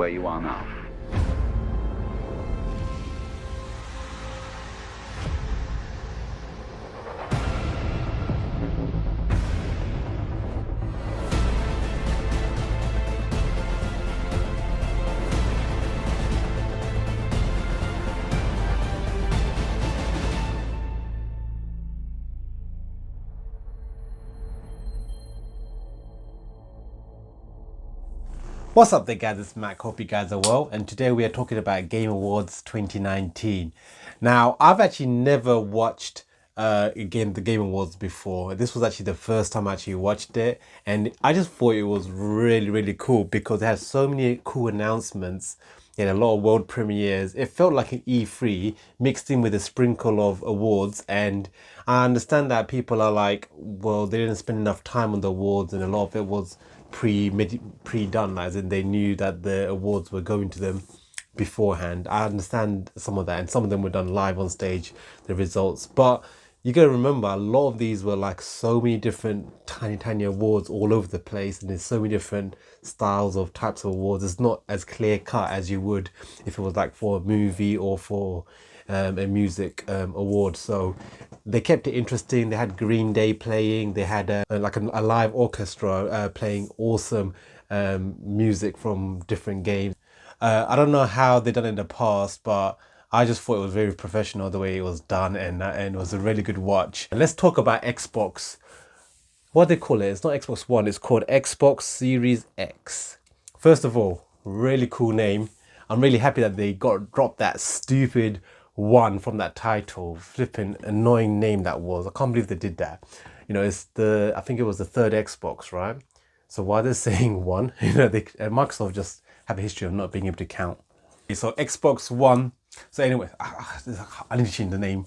where you are now. What's up there guys, it's Mac, hope you guys are well, and today we are talking about Game Awards 2019. Now, I've actually never watched the Game Awards before. This was actually the first time I actually watched it, and I just thought it was really cool because it had so many cool announcements and a lot of world premieres. It felt like an E3 mixed in with a sprinkle of awards, and I understand that people are like, well, they didn't spend enough time on the awards and a lot of it was pre-done, as in they knew that the awards were going to them beforehand. I understand some of that, and some of them were done live on stage, the results. But you gotta remember, a lot of these were like so many different tiny awards all over the place, and there's so many different styles of types of awards. It's not as clear cut as you would if it was like for a movie or for a music award. So they kept it interesting. They had Green Day playing. They had a live orchestra playing awesome music from different games. I don't know how they done it in the past, but I just thought it was very professional the way it was done, and it was a really good watch. And let's talk about Xbox. What they call it? It's not Xbox One. It's called Xbox Series X. First of all, really cool name. I'm really happy that they dropped that stupid one from that title. Flipping annoying name that was. I can't believe they did that. You know, I think it was the third Xbox, right? So why they're saying one? You know, Microsoft just have a history of not being able to count. So Xbox One. So anyway, I need to change the name.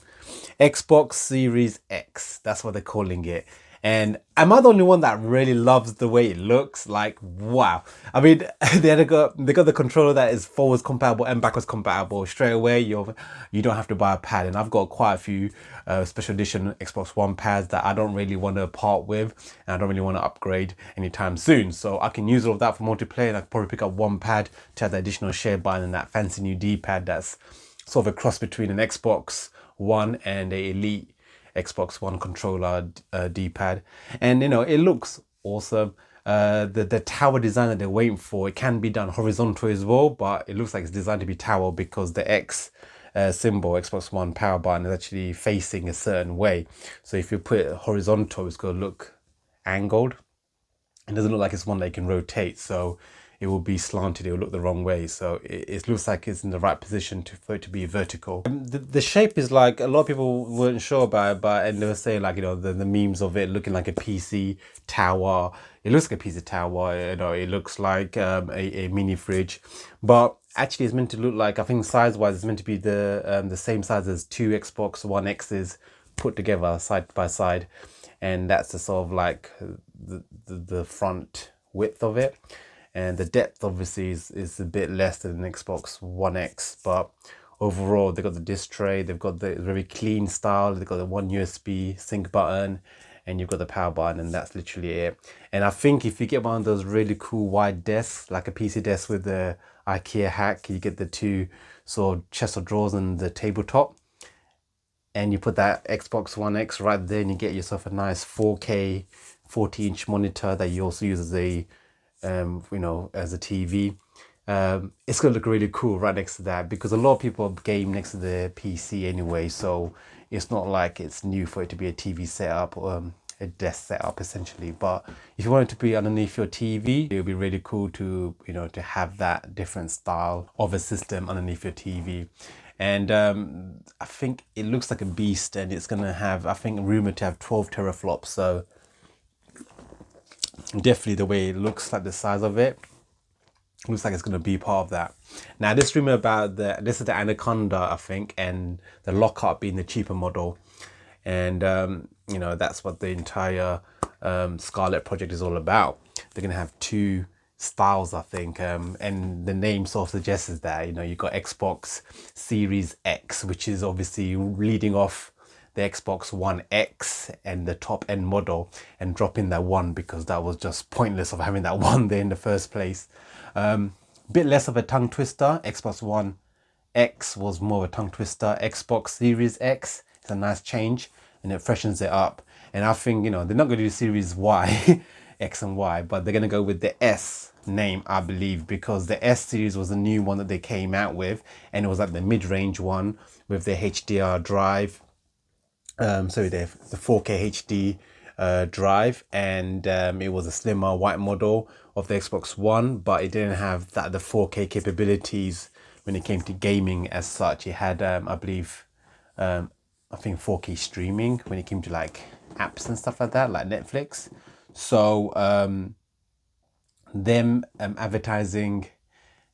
Xbox Series X. That's what they're calling it. And am I the only one that really loves the way it looks? Like, wow. I mean, they got the controller that is forwards compatible and backwards compatible. Straight away, you don't have to buy a pad. And I've got quite a few special edition Xbox One pads that I don't really want to part with, and I don't really want to upgrade anytime soon. So I can use all of that for multiplayer, and I can probably pick up one pad to have the additional share button and that fancy new D-pad that's sort of a cross between an Xbox One and a Elite Xbox One controller D-pad. And you know, it looks awesome. The tower design that they're waiting for, it can be done horizontal as well, but it looks like it's designed to be tower because the X symbol, Xbox One power button, is actually facing a certain way. So if you put it horizontal, it's going to look angled. It doesn't look like it's one that you can rotate, so it will be slanted, it will look the wrong way. So it looks like it's in the right position for it to be vertical. The shape is like, a lot of people weren't sure about it, and they were saying like, you know, the memes of it looking like a PC tower. It looks like a PC tower, you know, it looks like a mini fridge. But actually it's meant to look like, I think size-wise, it's meant to be the same size as two Xbox One X's put together side by side. And that's the sort of like the front width of it. And the depth obviously is a bit less than an Xbox One X, but overall they've got the disc tray, they've got the very clean style, they've got the one USB sync button, and you've got the power button, and that's literally it. And I think if you get one of those really cool wide desks, like a PC desk with the IKEA hack, you get the two sort of chest of drawers and the tabletop, and you put that Xbox One X right there, and you get yourself a nice 4K 40-inch monitor that you also use as a you know, as a TV. It's gonna look really cool right next to that, because a lot of people game next to their PC anyway, so it's not like it's new for it to be a TV setup or a desk setup essentially. But if you want it to be underneath your TV, it would be really cool to, you know, to have that different style of a system underneath your TV. And I think it looks like a beast, and it's gonna have, I think, rumored to have 12 teraflops. So definitely the way it looks, like the size of it, looks like it's going to be part of that. Now this rumor about this is the Anaconda, I think, and the Lockhart being the cheaper model. And you know, that's what the entire Scarlet project is all about. They're going to have two styles, I think, and the name sort of suggests that, you know, you've got Xbox Series X, which is obviously leading off the Xbox One X and the top end model, and dropping that one because that was just pointless of having that one there in the first place. Bit less of a tongue twister. Xbox One X was more of a tongue twister. Xbox Series X is a nice change and it freshens it up. And I think, they're not going to do Series Y, X and Y, but they're going to go with the S name, I believe, because the S series was the new one that they came out with, and it was like the mid-range one with the HDR drive. The 4K HD drive, and it was a slimmer white model of the Xbox One, but it didn't have the 4K capabilities when it came to gaming as such. It had, I believe, I think 4K streaming when it came to like apps and stuff like that, like Netflix. So them advertising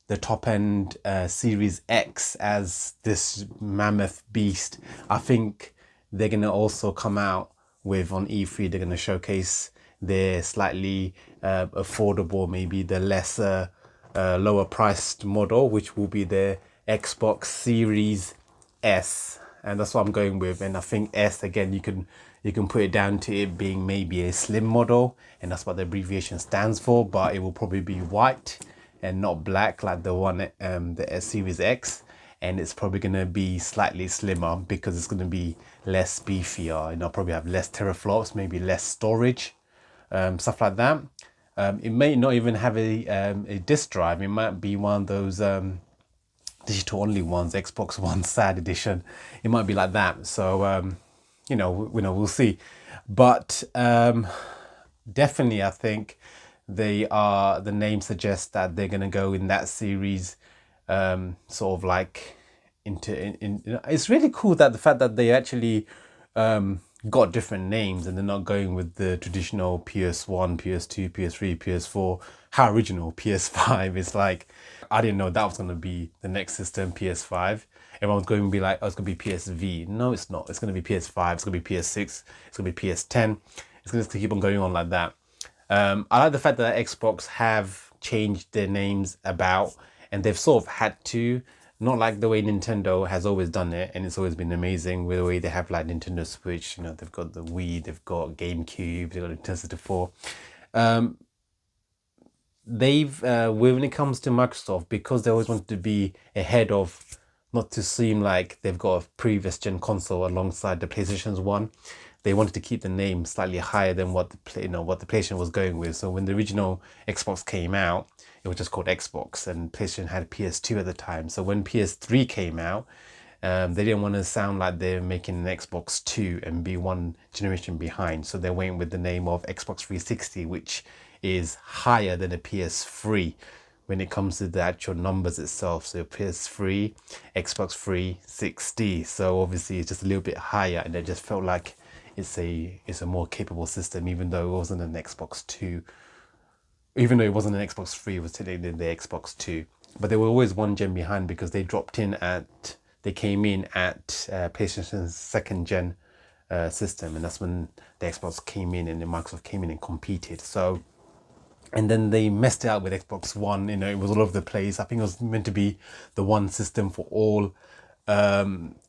the top end Series X as this mammoth beast, I think they're going to also come out with on E3, they're going to showcase their slightly affordable, maybe the lesser, lower priced model, which will be the Xbox Series S. And that's what I'm going with. And I think S, again, you can put it down to it being maybe a slim model, and that's what the abbreviation stands for, but it will probably be white and not black like the one, the S Series X. And it's probably going to be slightly slimmer because it's going to be less beefier, and I'll probably have less teraflops, maybe less storage, stuff like that. It may not even have a disk drive. It might be one of those digital only ones, Xbox One Sad Edition. It might be like that. So we'll see. But definitely, I think the name suggests that they're going to go in that series, sort of like it's really cool that the fact that they actually got different names and they're not going with the traditional PS1, PS2, PS3, PS4, how original PS5 is. Like, I didn't know that was going to be the next system, PS5. Everyone's going to be like, oh, it's going to be PSV. No, it's not. It's going to be PS5, it's going to be PS6, it's going to be PS10. It's going to keep on going on like that. I like the fact that Xbox have changed their names about, and they've sort of had to, not like the way Nintendo has always done it, and it's always been amazing with the way they have like Nintendo Switch, they've got the Wii, they've got GameCube, they've got Nintendo 64. When it comes to Microsoft, because they always wanted to be ahead of, not to seem like they've got a previous gen console alongside the PlayStation's one, they wanted to keep the name slightly higher than what the PlayStation was going with. So when the original Xbox came out, it was just called Xbox, and PlayStation had PS2 at the time. So when PS3 came out, they didn't want to sound like they're making an Xbox 2 and be one generation behind. So they went with the name of Xbox 360, which is higher than a PS3 when it comes to the actual numbers itself. So PS3, Xbox 360. So obviously it's just a little bit higher, and it just felt like it's a more capable system, even though it wasn't an Xbox 2. Even though it wasn't an Xbox 3, it was technically the Xbox 2. But they were always one gen behind because they came in at PlayStation's second gen system, and that's when the Xbox came in and the Microsoft came in and competed. So, and then they messed it up with Xbox One. It was all over the place. I think it was meant to be the one system for all,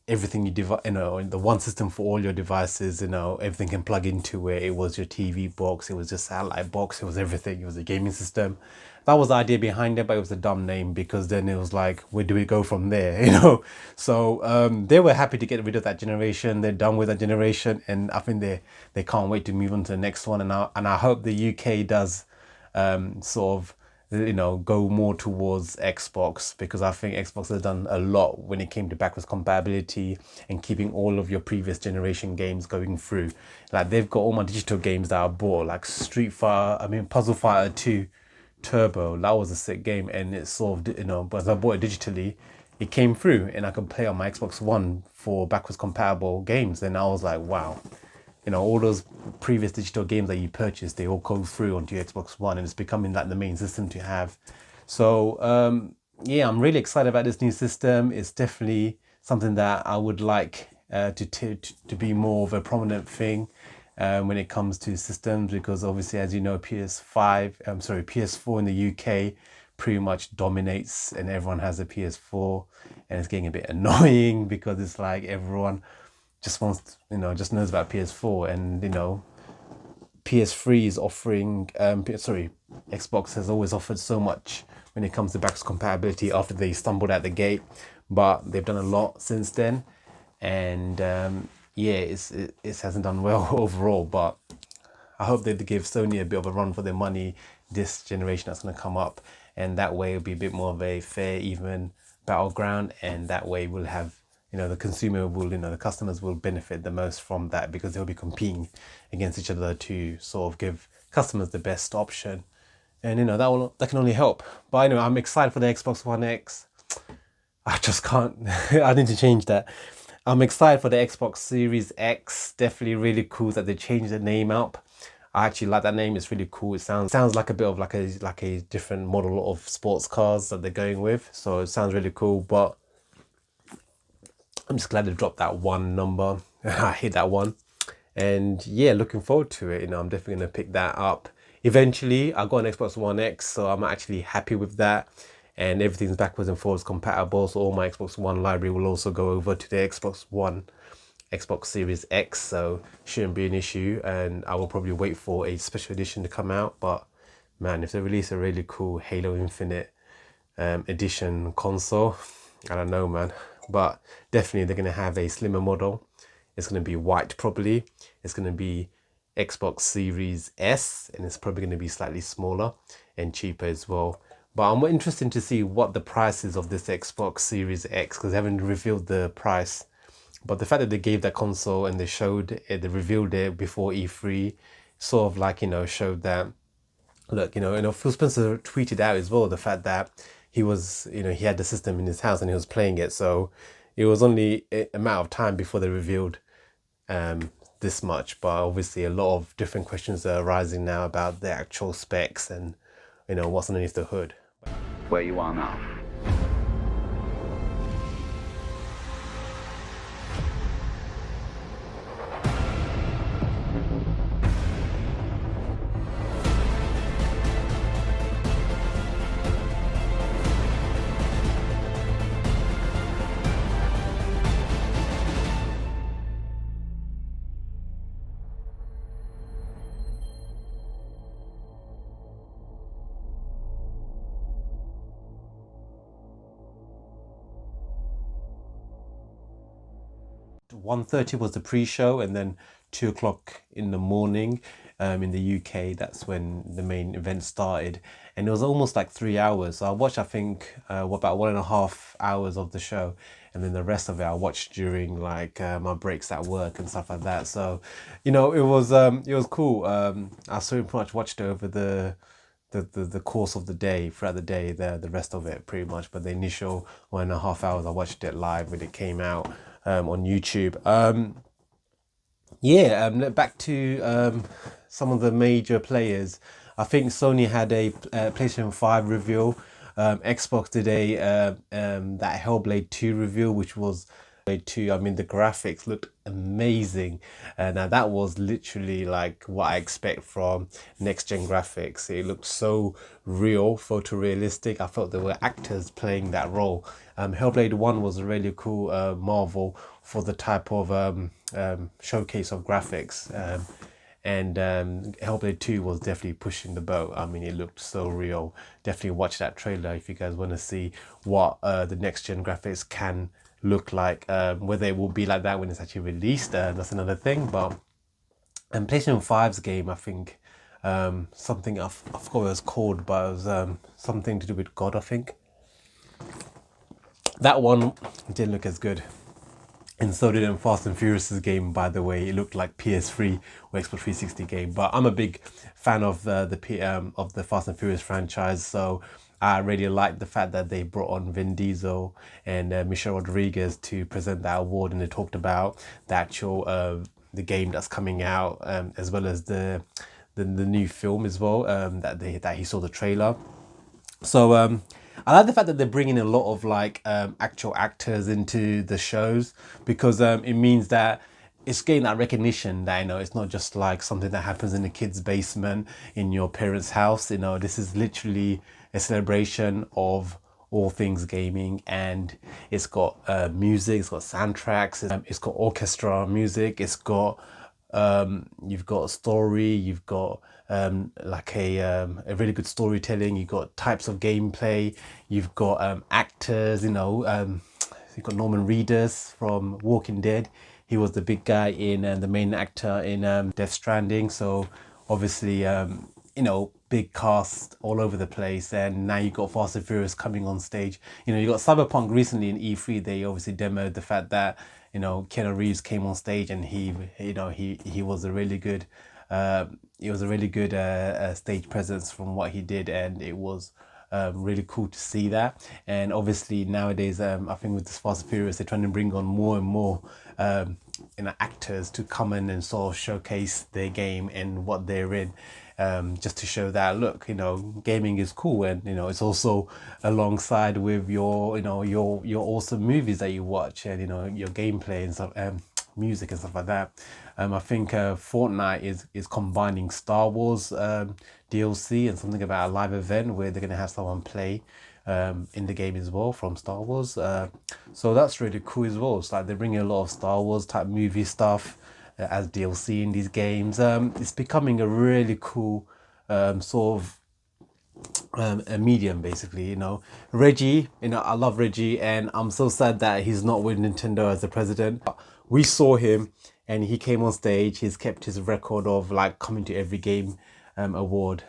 everything the one system for all your devices. Everything can plug into it. It was your TV box, it was your satellite box, it was everything. It was a gaming system. That was the idea behind it, but it was a dumb name, because then it was like, where do we go from there? So they were happy to get rid of that generation. They're done with that generation, and I think they can't wait to move on to the next one. And I hope the UK does sort of go more towards Xbox, because I think Xbox has done a lot when it came to backwards compatibility and keeping all of your previous generation games going through. Like, they've got all my digital games that I bought, like Puzzle Fighter 2 Turbo. That was a sick game, and it sort of, but as I bought it digitally, it came through and I could play on my Xbox One for backwards compatible games. And I was like, wow. All those previous digital games that you purchased, they all go through onto your Xbox One, and it's becoming like the main system to have. So yeah, I'm really excited about this new system. It's definitely something that I would like to be more of a prominent thing when it comes to systems, because obviously, as you know, PS4 in the UK pretty much dominates, and everyone has a PS4, and it's getting a bit annoying because it's like everyone just just knows about PS4, and PS3 is offering, Xbox has always offered so much when it comes to backwards compatibility after they stumbled at the gate, but they've done a lot since then, and yeah, it hasn't done well overall. But I hope they give Sony a bit of a run for their money this generation that's going to come up, and that way it'll be a bit more of a fair, even battleground, and that way we'll have, the consumer will, the customers will benefit the most from that, because they'll be competing against each other to sort of give customers the best option, and that can only help. But anyway, I'm excited for the Xbox One X. I just can't. I need to change that. I'm excited for the Xbox Series X. Definitely really cool that they changed the name up. I actually like that name. It's really cool. It sounds like a bit of like a different model of sports cars that they're going with. So it sounds really cool. But I'm just glad they dropped that one number. I hate that one. And yeah, looking forward to it. I'm definitely gonna pick that up eventually. I got an Xbox One X, so I'm actually happy with that. And everything's backwards and forwards compatible, so all my Xbox One library will also go over to the Xbox Series X, so shouldn't be an issue. And I will probably wait for a special edition to come out. But man, if they release a really cool Halo Infinite edition console, I don't know, man. But definitely they're going to have a slimmer model. It's going to be white probably. It's going to be Xbox Series S, and it's probably going to be slightly smaller and cheaper as well. But I'm interested to see what the price is of this Xbox Series X, because they haven't revealed the price. But the fact that they gave that console and they showed it, they revealed it before E3, sort of like, showed that, look, Phil Spencer tweeted out as well the fact that he was, he had the system in his house and he was playing it. So it was only a matter of time before they revealed this much. But obviously a lot of different questions are arising now about the actual specs and, what's underneath the hood. Where you are now. One thirty was the pre-show, and then 2 o'clock in the morning in the UK, that's when the main event started, and it was almost like 3 hours. So I watched, I think, about 1.5 hours of the show, and then the rest of it I watched during like my breaks at work and stuff like that. So it was cool. I pretty much watched it over the course of the day, throughout the day, the rest of it pretty much. But the initial 1.5 hours I watched it live when it came out on YouTube. Back to some of the major players. I think Sony had a PlayStation 5 reveal. Xbox did a that Hellblade 2 reveal, which was Hellblade 2. I mean, the graphics looked amazing. Now that was literally like what I expect from next gen graphics. It looked so real, photorealistic. I felt there were actors playing that role. Hellblade 1 was a really cool marvel for the type of showcase of graphics. And Hellblade 2 was definitely pushing the boat. I mean, it looked so real. Definitely watch that trailer if you guys want to see what the next gen graphics can look like. Whether it will be like that when it's actually released, that's another thing. But PlayStation 5's game, I think, something, I forgot what it was called, but it was something to do with God, I think. That one didn't look as good. And so did Fast and Furious's game, by the way. It looked like PS3 or Xbox 360 game. But I'm a big fan of the Fast and Furious franchise, so I really like the fact that they brought on Vin Diesel and Michelle Rodriguez to present that award, and they talked about the actual the game that's coming out, as well as the new film as well, that he saw the trailer. So I like the fact that they're bringing a lot of like actual actors into the shows, because it means that it's getting that recognition that, it's not just like something that happens in a kid's basement in your parents' house. This is literally a celebration of all things gaming, and it's got music, it's got soundtracks, it's got orchestra music, it's got You've got story, you've got like a really good storytelling, you've got types of gameplay, you've got actors, you've got Norman Reedus from Walking Dead. He was the big guy in the main actor in Death Stranding. So obviously, big cast all over the place. And now you've got Fast and Furious coming on stage. You got Cyberpunk recently in E3. They obviously demoed the fact that Keanu Reeves came on stage, and he was a really good stage presence from what he did, and it was really cool to see that. And obviously nowadays, I think with this Fast and Furious, they're trying to bring on more and more actors to come in and sort of showcase their game and what they're in. Just to show that, look, gaming is cool, and it's also alongside with your awesome movies that you watch, and your gameplay and stuff, music and stuff like that. I think Fortnite is combining Star Wars DLC and something about a live event where they're going to have someone play in the game as well from Star Wars. So that's really cool as well. It's like they're bringing a lot of Star Wars type movie stuff as DLC in these games. It's becoming a really cool sort of a medium, basically. Reggie, I love Reggie, and I'm so sad that he's not with Nintendo as the president. We saw him and he came on stage. He's kept his record of like coming to every game award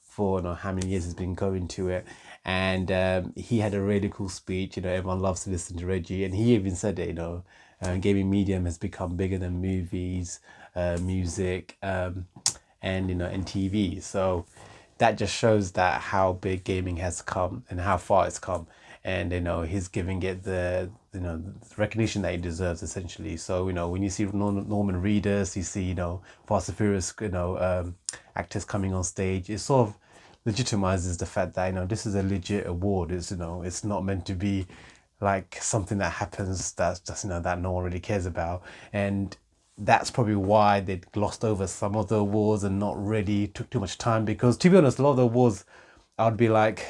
for how many years he's been going to it. And he had a really cool speech. Everyone loves to listen to Reggie, and he even said it, gaming medium has become bigger than movies, music, and and TV. So that just shows that how big gaming has come and how far it's come. And he's giving it the recognition that it deserves, essentially. So when you see Norman Reedus, you see Fast and Furious actors coming on stage, it sort of legitimizes the fact that this is a legit award. It's not meant to be like something that happens that's just that no one really cares about. And that's probably why they glossed over some of the awards and not really took too much time, because to be honest, a lot of the awards I'd be like,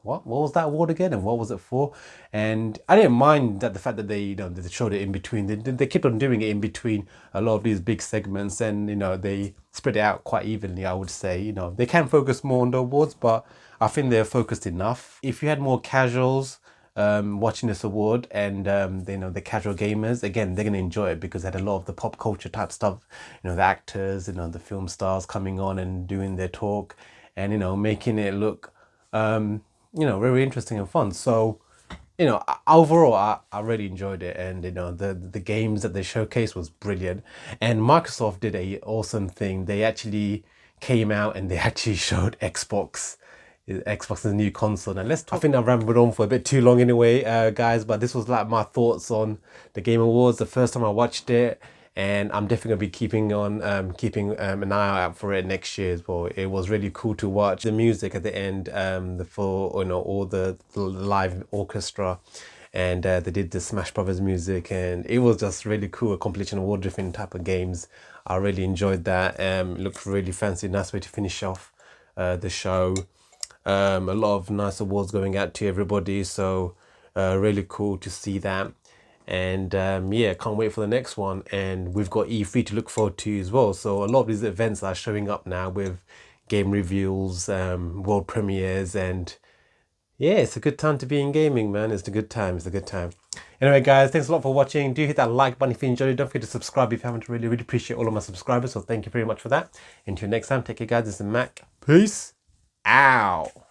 what was that award again, and what was it for? And I didn't mind that the fact that they they showed it in between. They kept on doing it in between a lot of these big segments, and they spread it out quite evenly, I would say. They can focus more on the awards, but I think they're focused enough. If you had more casuals watching this award, and the casual gamers, again, they're gonna enjoy it because they had a lot of the pop culture type stuff, the actors, the film stars coming on and doing their talk, and making it look very interesting and fun. So overall, I really enjoyed it, and the games that they showcased was brilliant. And Microsoft did a awesome thing. They actually came out and they actually showed Xbox's new console. And I think I rambled on for a bit too long anyway, guys, but this was like my thoughts on the Game Awards the first time I watched it, and I'm definitely gonna be keeping an eye out for it next year as well. It was really cool to watch the music at the end, all the live orchestra, and they did the Smash Brothers music, and it was just really cool, a compilation of all different type of games. I really enjoyed that. It looked really fancy, nice way to finish off the show. A lot of nice awards going out to everybody, so really cool to see that. And can't wait for the next one. And we've got E3 to look forward to as well. So a lot of these events are showing up now with game reveals, world premieres, and yeah, it's a good time to be in gaming, man. It's a good time. Anyway, guys, thanks a lot for watching. Do hit that like button if you enjoyed it. Don't forget to subscribe if you haven't. Really appreciate all of my subscribers. So thank you very much for that. Until next time, take care, guys. This is Mac. Peace out.